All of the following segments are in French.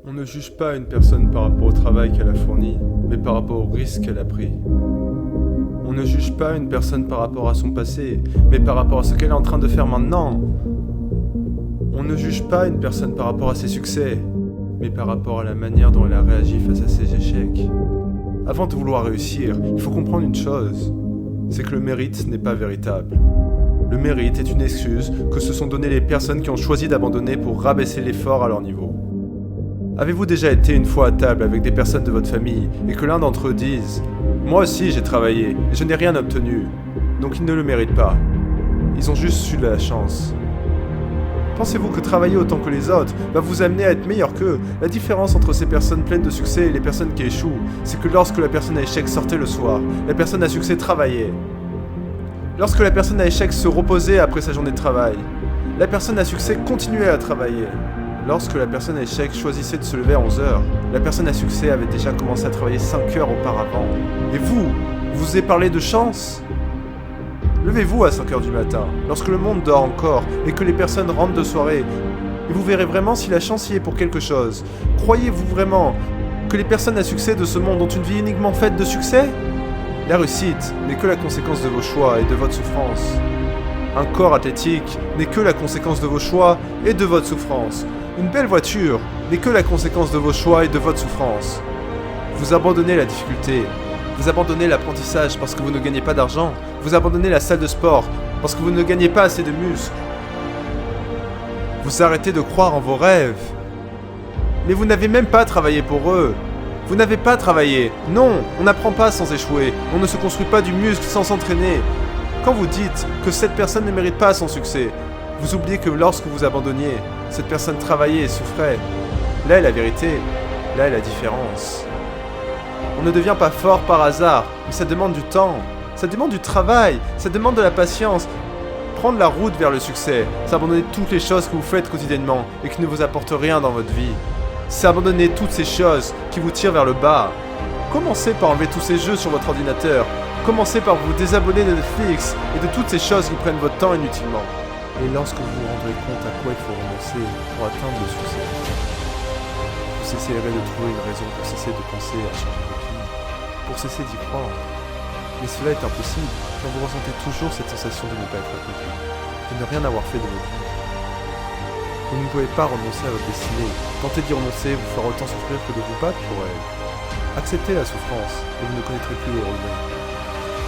On ne juge pas une personne par rapport au travail qu'elle a fourni, mais par rapport au risque qu'elle a pris. On ne juge pas une personne par rapport à son passé, mais par rapport à ce qu'elle est en train de faire maintenant. On ne juge pas une personne par rapport à ses succès, mais par rapport à la manière dont elle a réagi face à ses échecs. Avant de vouloir réussir, il faut comprendre une chose, c'est que le mérite n'est pas véritable. Le mérite est une excuse que se sont données les personnes qui ont choisi d'abandonner pour rabaisser l'effort à leur niveau. Avez-vous déjà été une fois à table avec des personnes de votre famille et que l'un d'entre eux dise « Moi aussi j'ai travaillé et je n'ai rien obtenu, donc ils ne le méritent pas. Ils ont juste eu de la chance. » Pensez-vous que travailler autant que les autres va vous amener à être meilleur qu'eux? La différence entre ces personnes pleines de succès et les personnes qui échouent, c'est que lorsque la personne à échec sortait le soir, la personne à succès travaillait. Lorsque la personne à échec se reposait après sa journée de travail, la personne à succès continuait à travailler. Lorsque la personne à échec choisissait de se lever à 11h, la personne à succès avait déjà commencé à travailler 5 heures auparavant. Et vous ai parlé de chance? Levez-vous à 5h du matin, lorsque le monde dort encore et que les personnes rentrent de soirée, et vous verrez vraiment si la chance y est pour quelque chose. Croyez-vous vraiment que les personnes à succès de ce monde ont une vie uniquement faite de succès? La réussite n'est que la conséquence de vos choix et de votre souffrance. Un corps athlétique n'est que la conséquence de vos choix et de votre souffrance. Une belle voiture n'est que la conséquence de vos choix et de votre souffrance. Vous abandonnez la difficulté. Vous abandonnez l'apprentissage parce que vous ne gagnez pas d'argent. Vous abandonnez la salle de sport parce que vous ne gagnez pas assez de muscles. Vous arrêtez de croire en vos rêves. Mais vous n'avez même pas travaillé pour eux. Vous n'avez pas travaillé. Non, on n'apprend pas sans échouer. On ne se construit pas du muscle sans s'entraîner. Quand vous dites que cette personne ne mérite pas son succès, vous oubliez que lorsque vous abandonniez, cette personne travaillait et souffrait. Là est la vérité. Là est la différence. On ne devient pas fort par hasard, mais ça demande du temps. Ça demande du travail. Ça demande de la patience. Prendre la route vers le succès, c'est abandonner toutes les choses que vous faites quotidiennement et qui ne vous apportent rien dans votre vie. C'est abandonner toutes ces choses qui vous tirent vers le bas. Commencez par enlever tous ces jeux sur votre ordinateur. Commencez par vous désabonner de Netflix et de toutes ces choses qui prennent votre temps inutilement. Et lorsque vous vous rendrez compte à quoi il faut renoncer pour atteindre le succès, vous cesserez de trouver une raison pour cesser de penser à changer votre vie, pour cesser d'y croire. Mais cela est impossible quand vous ressentez toujours cette sensation de ne pas être accompli, de ne rien avoir fait de votre vie. Vous ne pouvez pas renoncer à votre destinée. Tenter d'y renoncer vous fera autant souffrir que de vous battre pour elle. Acceptez la souffrance et vous ne connaîtrez plus les regrets.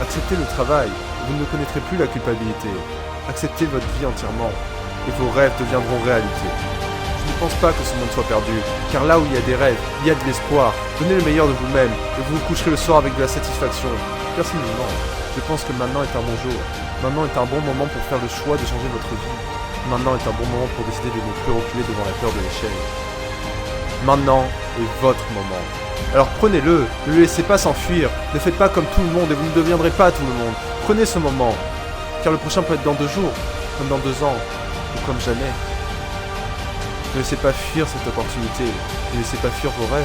Acceptez le travail et vous ne connaîtrez plus la culpabilité. Acceptez votre vie entièrement et vos rêves deviendront réalité. Je ne pense pas que ce monde soit perdu, car là où il y a des rêves, il y a de l'espoir. Donnez le meilleur de vous-même et vous vous coucherez le soir avec de la satisfaction. Personnellement, je pense que maintenant est un bon jour. Maintenant est un bon moment pour faire le choix de changer votre vie. Maintenant est un bon moment pour décider de ne plus reculer devant la peur de l'échec. Maintenant est votre moment. Alors prenez-le, ne le laissez pas s'enfuir, ne faites pas comme tout le monde et vous ne deviendrez pas tout le monde. Prenez ce moment, car le prochain peut être dans 2 jours, comme dans 2 ans, ou comme jamais. Ne laissez pas fuir cette opportunité, ne laissez pas fuir vos rêves.